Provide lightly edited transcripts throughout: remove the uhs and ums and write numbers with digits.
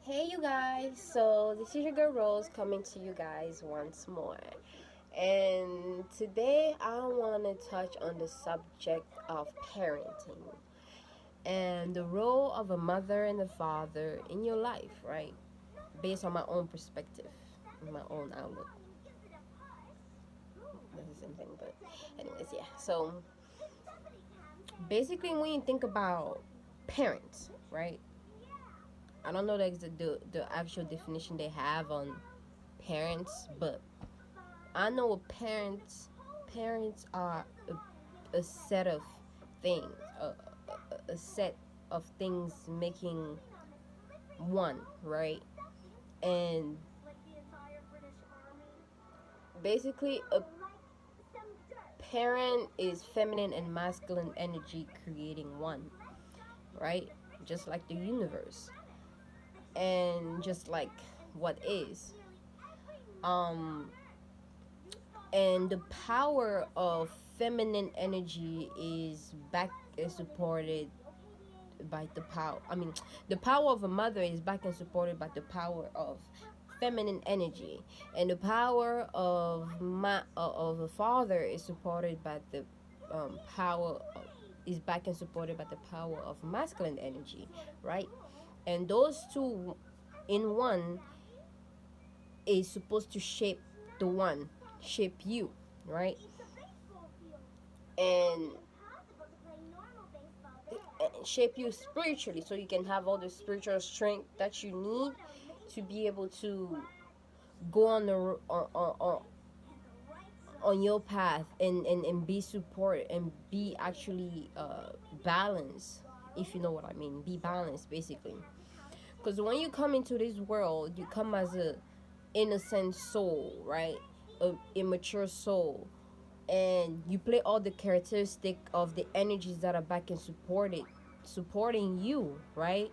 Hey you guys, so this is your girl Rose coming to you guys once more. And today I want to touch on the subject of parenting and the role of a mother and a father in your life, right? Based on my own perspective, my own outlook. That's the same thing, but anyways, yeah. So basically, when you think about parents, right? I don't know the actual definition they have on parents, but I know parents are a set of things, a set of things making one, right? And basically, a parent is feminine and masculine energy creating one, right? Just like the universe, and just like what is. Um, and the power of feminine energy is supported by the power. I mean, the power of a mother is backed and supported by the power of feminine energy, and the power of a father is supported by the power is backed and supported by the power of masculine energy, right? And those two in one is supposed to shape you, right? And shape you spiritually so you can have all the spiritual strength that you need to be able to go on the on your path and be support and be actually balanced, if you know what I mean. Be balanced basically, because when you come into this world you come as a innocent soul, right? A immature soul, and you play all the characteristic of the energies that are back and supporting you, right?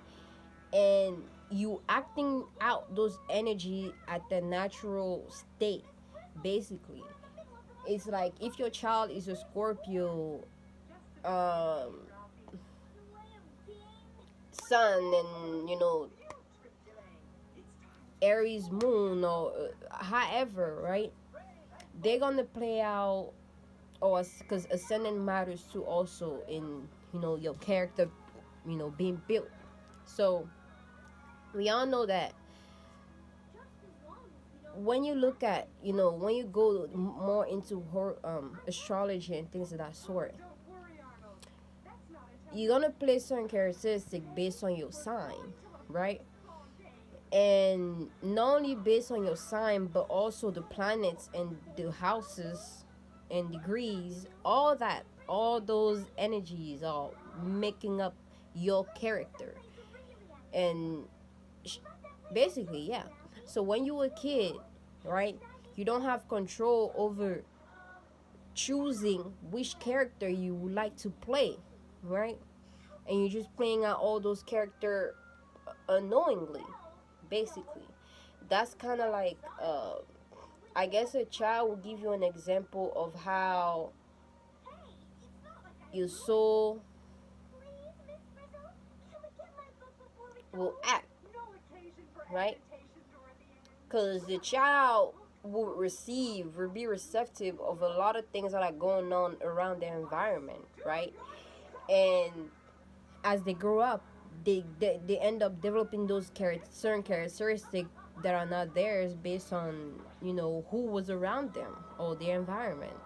And you acting out those energy at the natural state, basically. It's like if your child is a Scorpio um sun, and Aries moon, or however, right? They're gonna play out, or because ascendant matters too also in your character, being built. So we all know that when you look at, when you go more into her astrology and things of that sort, you're gonna play certain characteristic based on your sign, right? And not only based on your sign, but also the planets and the houses and degrees, all those energies are making up your character. And basically, yeah. So when you were a kid, right, you don't have control over choosing which character you would like to play, right? And you're just playing out all those character unknowingly, basically. That's kind of like I guess a child will give you an example of how your soul will act, right? Because the child will be receptive of a lot of things that are going on around their environment, right? And as they grow up, they end up developing those certain characteristics that are not theirs based on who was around them or their environment,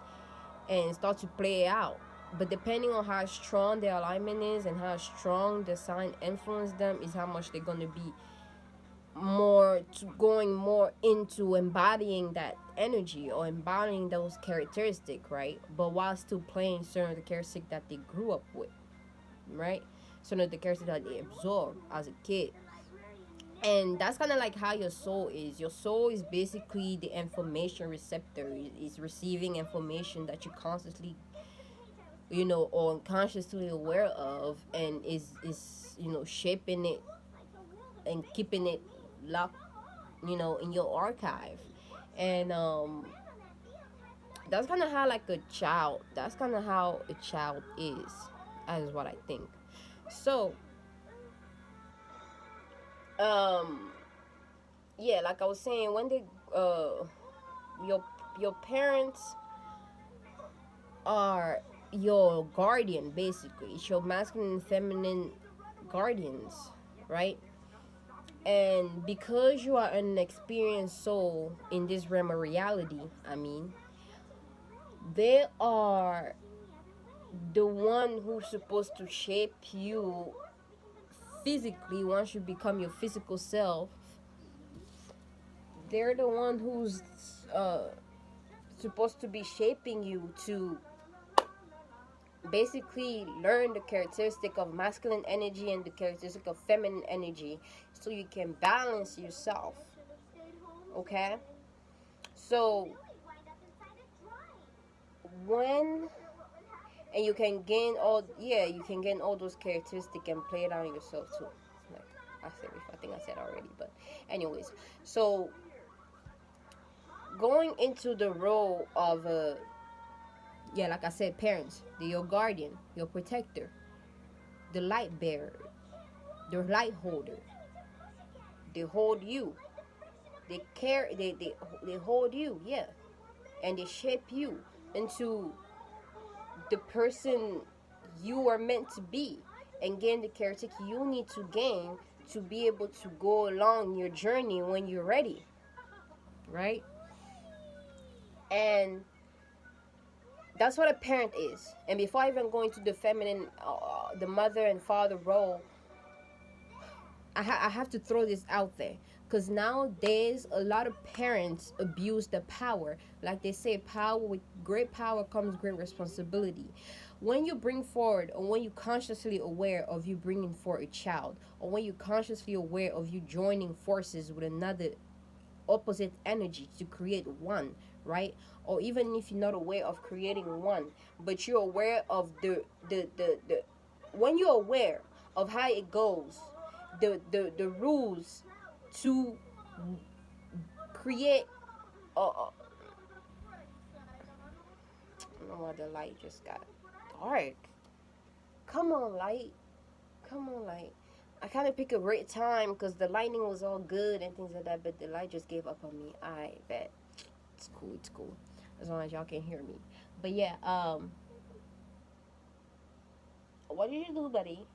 and start to play out. But depending on how strong their alignment is and how strong the sign influence them is how much they're going to be more to going more into embodying that energy or embodying those characteristics, right? But while still playing certain of the characteristics that they grew up with, right? Certain of the characteristics that they absorbed as a kid. And that's kind of like how your soul is. Your soul is basically the information receptor. It's receiving information that you constantly, or unconsciously aware of, and is shaping it and keeping it locked, in your archive. And that's kind of how like a child. That's kind of how a child is, as what I think. So, yeah, like I was saying, when they your your parents are your guardian, basically. It's your masculine and feminine guardians, right? And because you are an experienced soul in this realm of reality, I mean, they are the one who's supposed to shape you physically. Once you become your physical self, they're the one who's uh, supposed to be shaping you to basically learn the characteristic of masculine energy and the characteristic of feminine energy, so you can balance yourself. Okay, so when and you can gain all, yeah, you can gain all those characteristics and play it on yourself too, like I said before. I think I said already, but anyways, so going into the role of yeah, like I said, parents, they're your guardian, your protector, the light bearer, the light holder. They hold you, they care, they hold you, yeah, and they shape you into the person you are meant to be, and gain the character you need to gain to be able to go along your journey when you're ready, right? And that's what a parent is. And before I even go into the feminine, the mother and father role, I have to throw this out there, because nowadays a lot of parents abuse the power. Like they say, power, with great power comes great responsibility. When you bring forward, or when you consciously aware of you bringing forward a child, or when you consciously aware of you joining forces with another opposite energy to create one, right? Or even if you're not aware of creating one, but you're aware of the when you're aware of how it goes, the rules to create I don't know why the light just got dark. Come on, light. Come on, light. I kind of pick a great time because the lightning was all good and things like that, but the light just gave up on me. I bet. It's cool. It's cool. As long as y'all can hear me. But yeah, what did you do, buddy?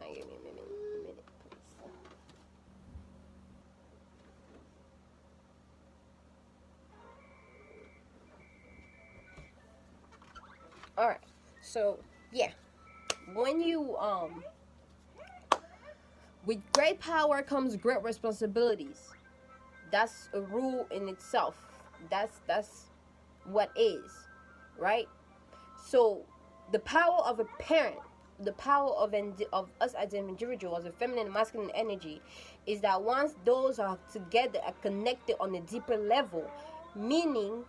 Give me a minute, please. All right. So yeah, when you with great power comes great responsibilities. That's a rule in itself. That's what is, right? So the power of a parent, the power of us as an individual, as a feminine and masculine energy, is that once those are together, are connected on a deeper level, meaning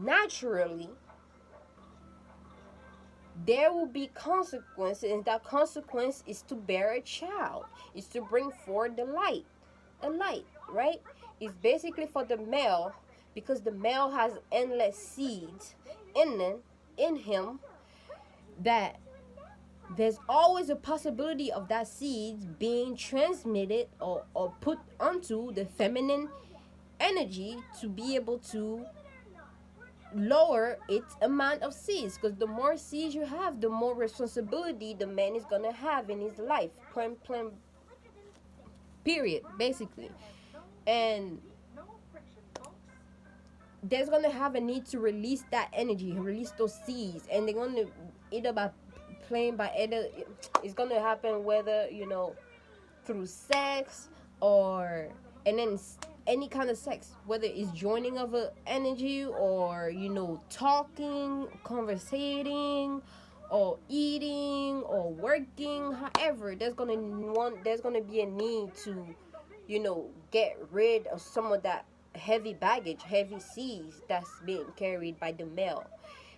naturally there will be consequences, and that consequence is to bear a child, is to bring forth the light, a light, right? It's basically for the male, because the male has endless seeds in him, that there's always a possibility of that seeds being transmitted or put onto the feminine energy to be able to lower its amount of seeds, because the more seeds you have, the more responsibility the man is gonna have in his life, plain period, basically. And there's gonna have a need to release that energy, release those seeds, and they're gonna either by playing by either, it's gonna happen whether through sex, or and then any kind of sex, whether it's joining of a energy, or talking, conversating, or eating, or working. However, there's gonna be a need to get rid of some of that heavy baggage, heavy seas that's being carried by the male.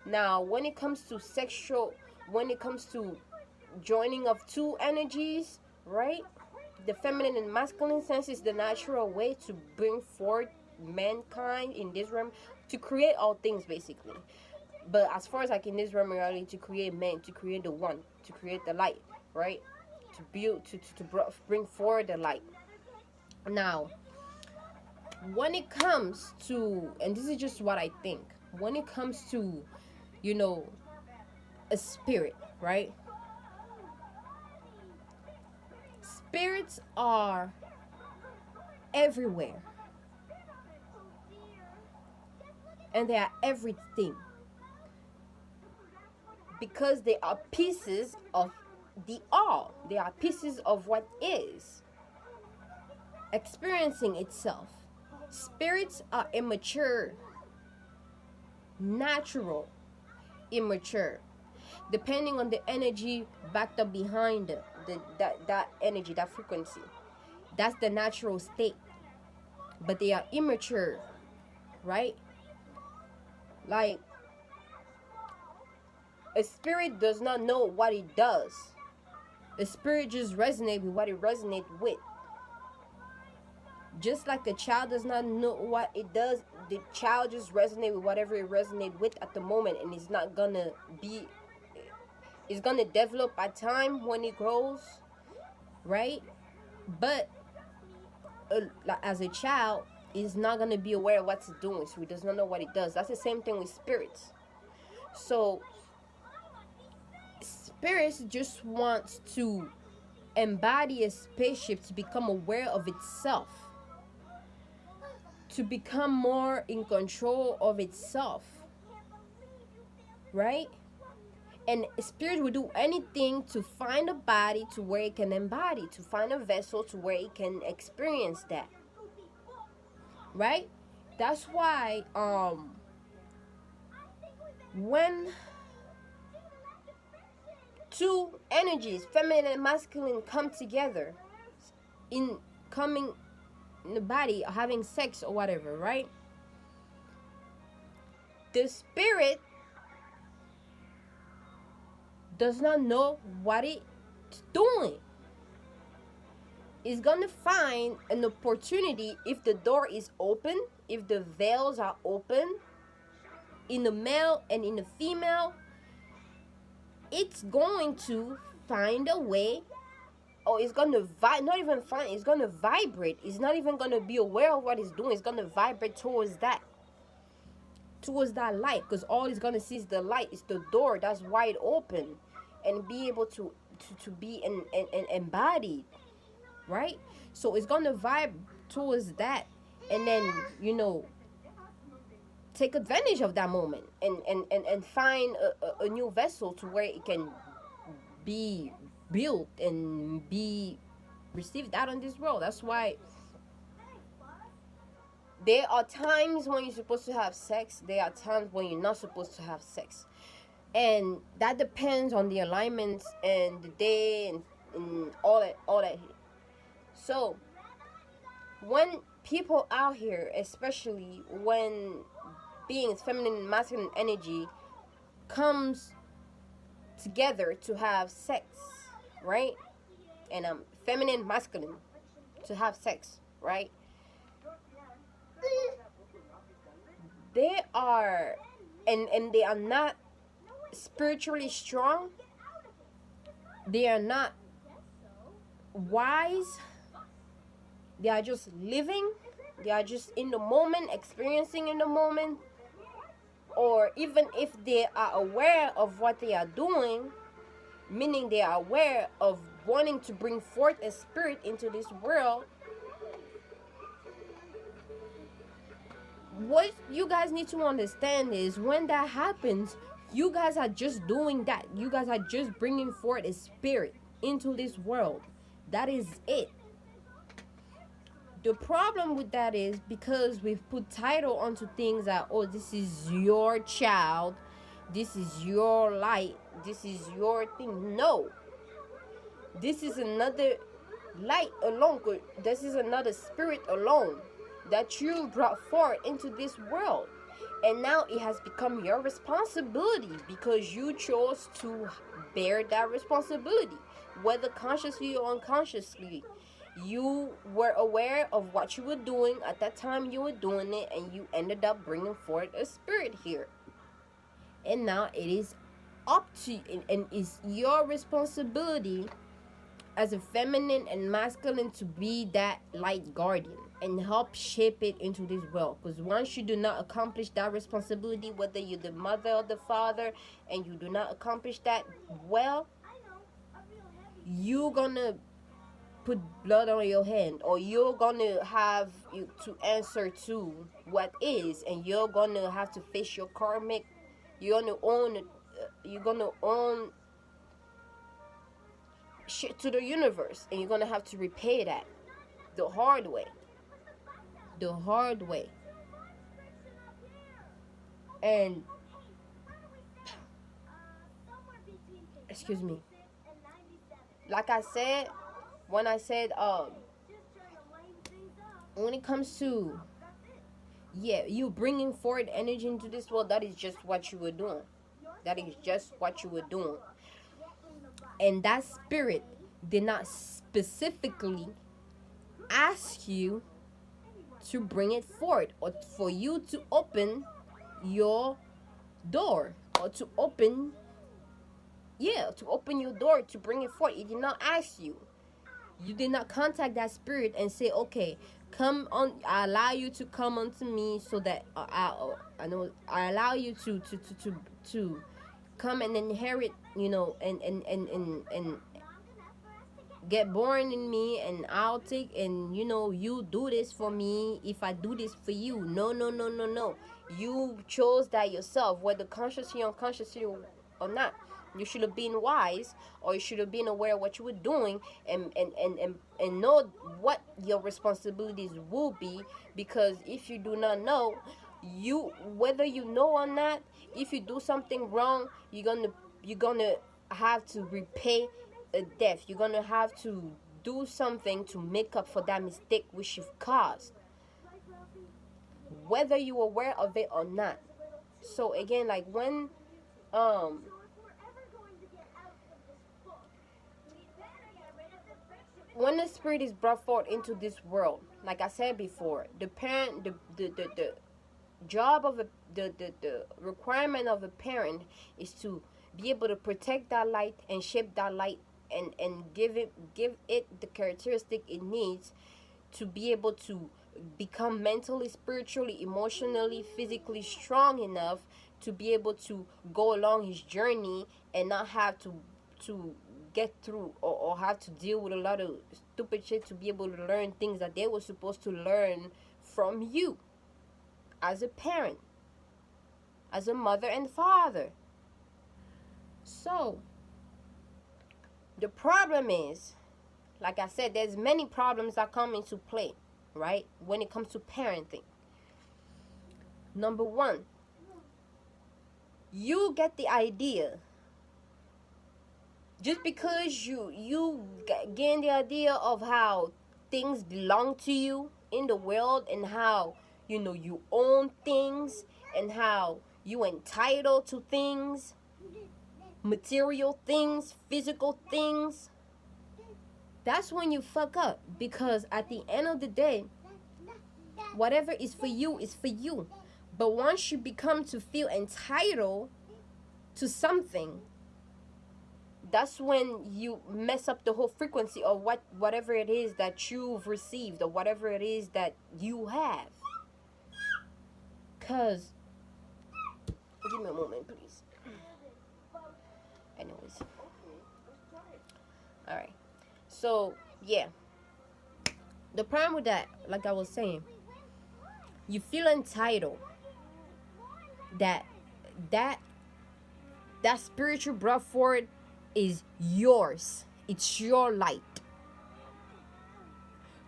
Now when it comes to sexual, when it comes to joining of two energies, right? The feminine and masculine sense is the natural way to bring forth mankind in this realm, to create all things, basically. But as far as like in this realm reality, to create man, to create the one, to create the light, right? To build bring forward the light. Now, when it comes to, and this is just what I think, when it comes to, you know, a spirit, right? Spirits are everywhere, and they are everything, because they are pieces of the all. They are pieces of what is experiencing itself. Spirits are immature, natural, immature, depending on the energy backed up behind that energy, that frequency. That's the natural state. But they are immature, right? Like, a spirit does not know what it does. A spirit just resonates with what it resonates with. Just like a child does not know what it does, the child just resonates with whatever it resonates with at the moment, and it's not gonna be, it's gonna develop by time when it grows, right? But as a child, it's not gonna be aware of what it's doing, so it does not know what it does. That's the same thing with spirits. So spirits just wants to embody a spaceship to become aware of itself, to become more in control of itself, right? And spirit will do anything to find a body to where it can embody, to find a vessel to where it can experience that, right? That's why when two energies, feminine and masculine, come together in coming in the body, having sex or whatever, right? The spirit does not know what it's doing. It's gonna find an opportunity if the door is open, if the veils are open, in the male and in the female. It's going to find a way, or it's gonna not even find, it's gonna vibrate. It's not even gonna be aware of what it's doing. It's gonna vibrate towards that light, because all it's gonna see is the light. It's the door that's wide open, and be able to be an embodied, right? So it's gonna vibe towards that, and then, you know, take advantage of that moment, and find a new vessel to where it can be built and be received out on this world. That's why there are times when you're supposed to have sex, there are times when you're not supposed to have sex, and that depends on the alignments and the day, and all that. So when people out here, especially when beings, feminine and masculine energy, comes together to have sex, right? And feminine, masculine, to have sex, right? They are, and they are not spiritually strong. They are not wise. They are just living. They are just in the moment, experiencing in the moment. Or even if they are aware of what they are doing, meaning they are aware of wanting to bring forth a spirit into this world, what you guys need to understand is, when that happens, you guys are just doing that. You guys are just bringing forth a spirit into this world. That is it. The problem with that is because we've put title onto things that, oh, this is your child, this is your light, this is your thing. No. This is another light alone. This is another spirit alone that you brought forth into this world. And now it has become your responsibility, because you chose to bear that responsibility, whether consciously or unconsciously. You were aware of what you were doing at that time you were doing it, and you ended up bringing forth a spirit here. And now it is up to you, and it's your responsibility as a feminine and masculine to be that light guardian and help shape it into this world. Because once you do not accomplish that responsibility, whether you're the mother or the father, and you do not accomplish that well, you're gonna put blood on your hand, or you're gonna have you to answer to what is, and you're gonna have to face your karmic. You're gonna own shit to the universe, and you're gonna have to repay that the hard way. The hard way. And excuse me, like I said, when I said when it comes to, yeah, you bringing forward energy into this world, that is just what you were doing. That is just what you were doing. And that spirit did not specifically ask you to bring it forward, or for you to open your door, or to open your door to bring it forward. It did not ask you. You did not contact that spirit and say, okay, come on, I allow you to come unto me, so that I allow you to come and inherit, and get born in me, and I'll take, and you do this for me if I do this for you. No, no, no, no, no. You chose that yourself, whether consciously or unconsciously or not. You should have been wise, or you should have been aware of what you were doing, and know what your responsibilities will be. Because if you do not know, whether you know or not, if you do something wrong, you're gonna have to repay a death. You're gonna have to do something to make up for that mistake which you've caused, whether you're aware of it or not. So again, like when the spirit is brought forth into this world, like I said before, the parent, the job of the requirement of a parent is to be able to protect that light and shape that light, and give it the characteristic it needs to be able to become mentally, spiritually, emotionally, physically strong enough to be able to go along his journey, and not have to get through, or have to deal with a lot of stupid shit, to be able to learn things that they were supposed to learn from you as a parent, as a mother and father. So the problem is, like I said, there's many problems that come into play, right, when it comes to parenting. Number one, you get the idea, just because you gain the idea of how things belong to you in the world, and how you own things, and how you entitled to things, material things, physical things. That's when you fuck up, because at the end of the day, whatever is for you is for you. But once you become to feel entitled to something, that's when you mess up the whole frequency of whatever it is that you've received, or whatever it is that you have. Cause, give me a moment, please. Anyways, all right. So yeah, the problem with that, like I was saying, you feel entitled that spiritual brought forward is yours. It's your light.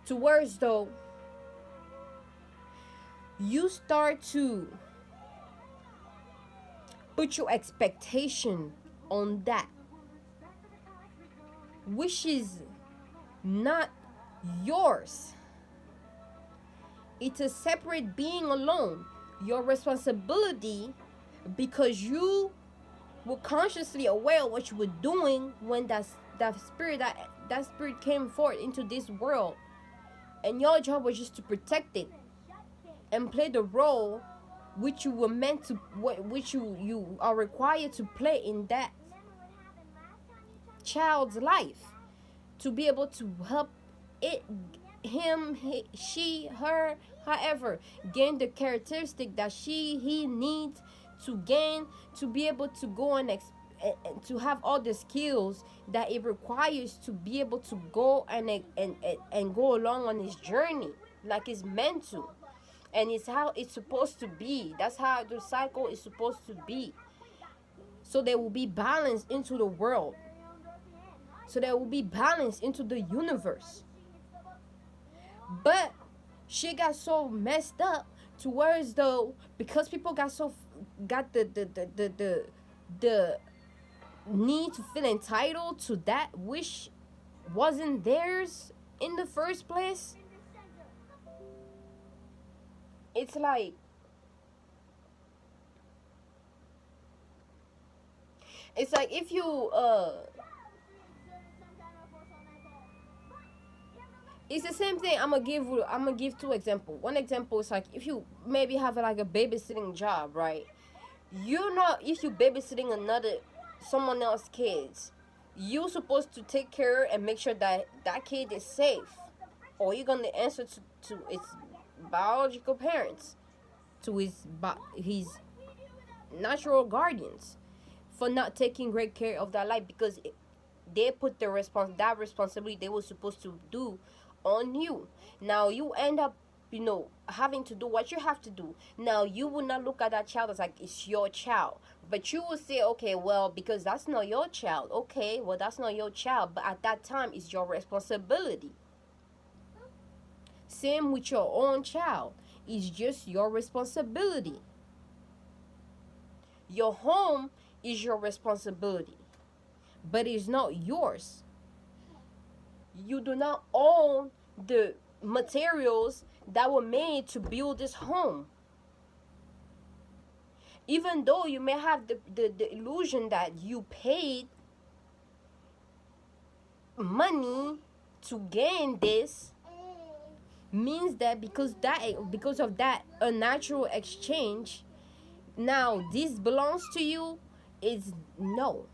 To words though, you start to put your expectation on that, which is not yours. It's a separate being alone. Your responsibility, because you were consciously aware of what you were doing when that spirit came forth into this world, and your job was just to protect it and play the role which you were meant to, which you are required to play in that child's life. to be able to help it, him, she, her, however, gain the characteristic that he needs to gain to be able to go and to have all the skills that it requires to be able to go and go along on his journey like it's meant to. And it's how it's supposed to be. That's how the cycle is supposed to be. So there will be balance into the world. So there will be balance into the universe. But she got so messed up to where as though because people got the need to feel entitled to that which wasn't theirs in the first place. It's like if you it's the same thing. I'm gonna give two examples. One example is like if you maybe have like a babysitting job, right? You know, if you babysitting another someone else's kids, you supposed to take care and make sure that that kid is safe, or you're gonna answer to its biological parents, to his natural guardians, for not taking great care of that life because they put that responsibility they were supposed to do on you. Now you end up, having to do what you have to do. Now you will not look at that child as like it's your child, but you will say, okay, well, because that's not your child. Okay, well, that's not your child, but at that time it's your responsibility. Same with your own child. It's just your responsibility. Your home is your responsibility, but it's not yours. You do not own the materials that were made to build this home. Even though you may have the illusion that you paid money to gain this, means that because of that unnatural exchange, now this belongs to you. Is no,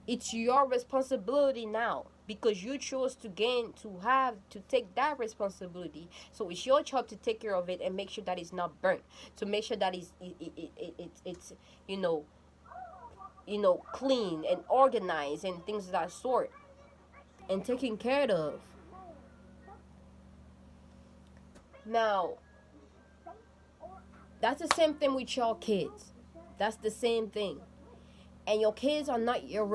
it's your responsibility now because you chose to take that responsibility. So it's your job to take care of it and make sure that it's not burnt, to make sure that it's clean and organized and things of that sort, and taken care of. Now that's the same thing with your kids. That's the same thing. And your kids are not you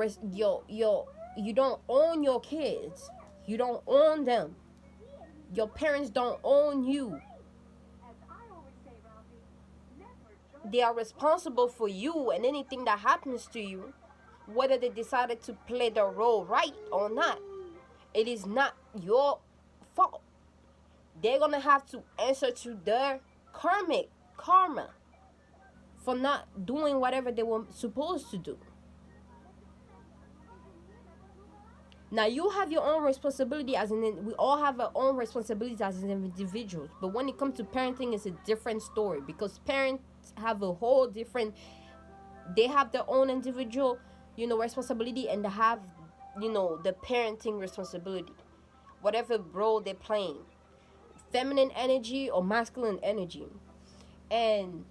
don't own your kids. You don't own them. Your parents don't own you. They are responsible for you and anything that happens to you, whether they decided to play their role right or not. It is not your fault. They're gonna have to answer to their karma for not doing whatever they were supposed to do. Now you have your own responsibility we all have our own responsibilities as individuals. But when it comes to parenting, it's a different story because parents have a whole different. They have their own individual, responsibility, and they have, the parenting responsibility, whatever role they're playing, feminine energy or masculine energy, and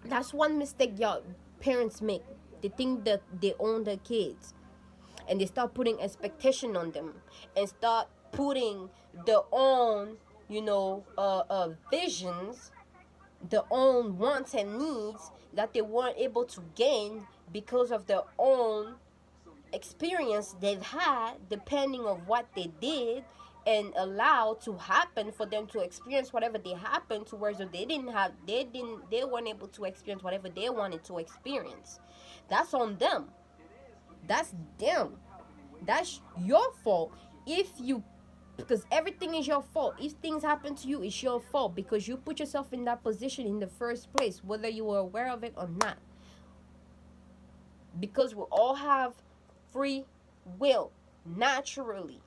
that's one mistake y'all parents make. They think that they own their kids, and they start putting expectation on them and start putting their own visions, their own wants and needs that they weren't able to gain because of their own experience they've had, depending on what they did and allow to happen for them to experience whatever they happened to, whereas they weren't able to experience whatever they wanted to experience. That's on them. That's them. That's your fault. Because everything is your fault. If things happen to you, it's your fault because you put yourself in that position in the first place, whether you were aware of it or not. Because we all have free will, naturally.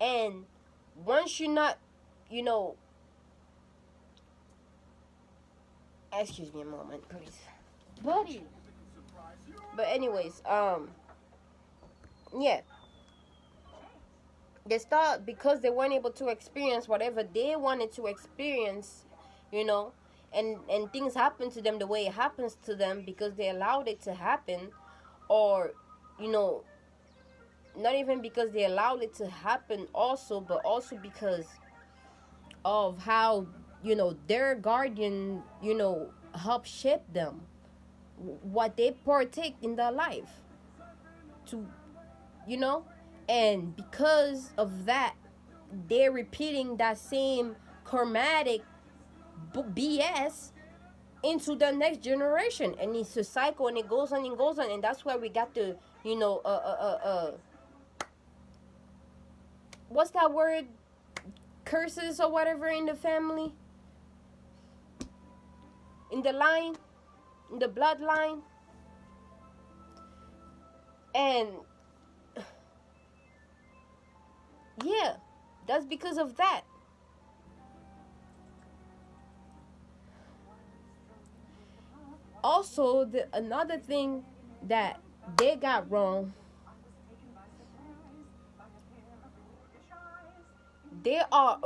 And once you're not, excuse me a moment, please. Buddy, But anyways, yeah, they start because they weren't able to experience whatever they wanted to experience, you know, and things happen to them the way it happens to them because they allowed it to happen, or you know, not even because they allowed it to happen also, but also because of how, you know, their guardian, you know, help shape them, what they partake in their life to, you know, and because of that they're repeating that same karmatic BS into the next generation, and it's a cycle and it goes on and goes on, and that's why we got the, you know, what's that word, curses or whatever in the family, in the line, in the bloodline. And yeah, that's because of that. Also, the another thing that they got wrong, they are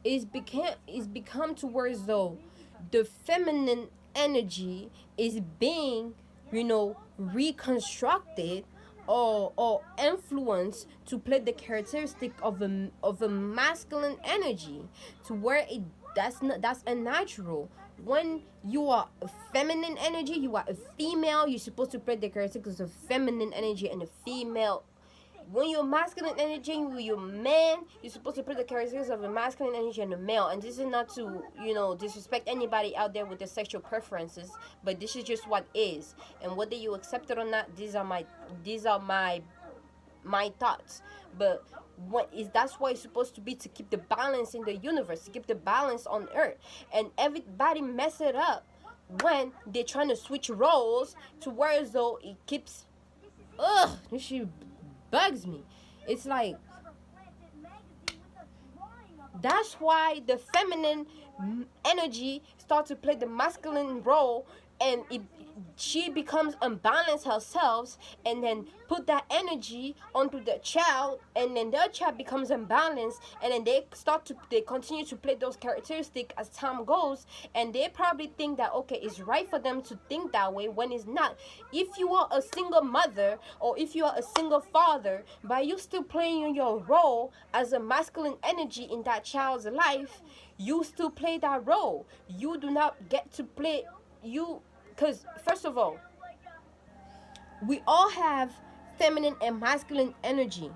it's become towards though the feminine energy is being, you know, reconstructed or influenced to play the characteristic of a masculine energy, to where it, that's not, that's unnatural. When you are a feminine energy, you are a female, you're supposed to play the characteristics of feminine energy and a female. When you're masculine energy, when you're man, you're supposed to put the characteristics of a masculine energy and a male. And this is not to, you know, disrespect anybody out there with their sexual preferences, but this is just what is. And whether you accept it or not, these are my thoughts. But what is, that's why it's supposed to be, to keep the balance in the universe, to keep the balance on earth. And everybody mess it up when they're trying to switch roles to where as though it keeps, ugh, this shit bugs me. It's like, that's why the feminine energy starts to play the masculine role, and she becomes unbalanced herself, and then put that energy onto the child, and then the child becomes unbalanced, and then they continue to play those characteristics as time goes, and they probably think that okay, it's right for them to think that way when it's not. If you are a single mother or if you are a single father, by you still playing your role as a masculine energy in that child's life, you still play that role. You do not get to play you, because first of all, we all have feminine and masculine energy,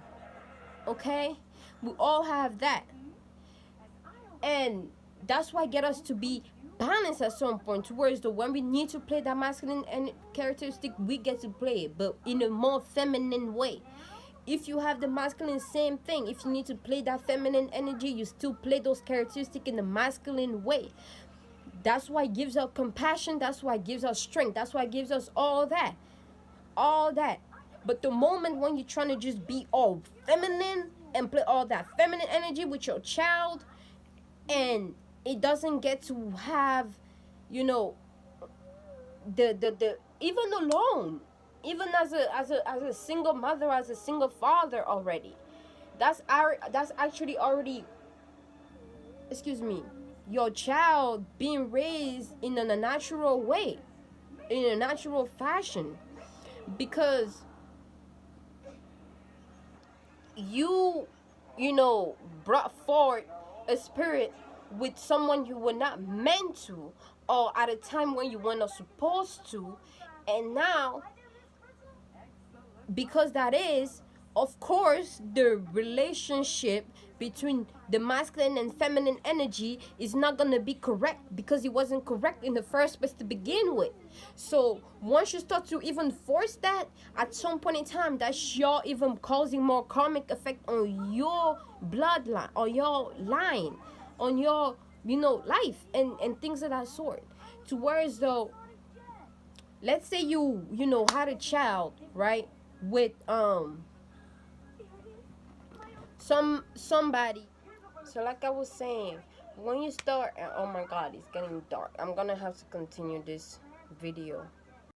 okay? We all have that, and that's why get us to be balanced at some point, towards the when we need to play that masculine and characteristic, we get to play it, but in a more feminine way. If you have the masculine, same thing. If you need to play that feminine energy, you still play those characteristics in the masculine way. That's why it gives us compassion, that's why it gives us strength, that's why it gives us all that. But the moment when you're trying to just be all feminine and play all that feminine energy with your child, and it doesn't get to have, you know, the even alone, even as a single mother, as a single father already, that's actually already, excuse me, your child being raised in a natural way, in a natural fashion, because you you know, brought forth a spirit with someone you were not meant to, or at a time when you were not supposed to, and now, because that is, of course, the relationship between the masculine and feminine energy is not going to be correct, because it wasn't correct in the first place to begin with. So once you start to even force that, at some point in time, that's your even causing more karmic effect on your bloodline, or your line, on your, you know, life, and things of that sort. To whereas though, let's say you know, had a child, right, with somebody. So like I was saying, when you start, oh my god, it's getting dark, I'm gonna have to continue this video.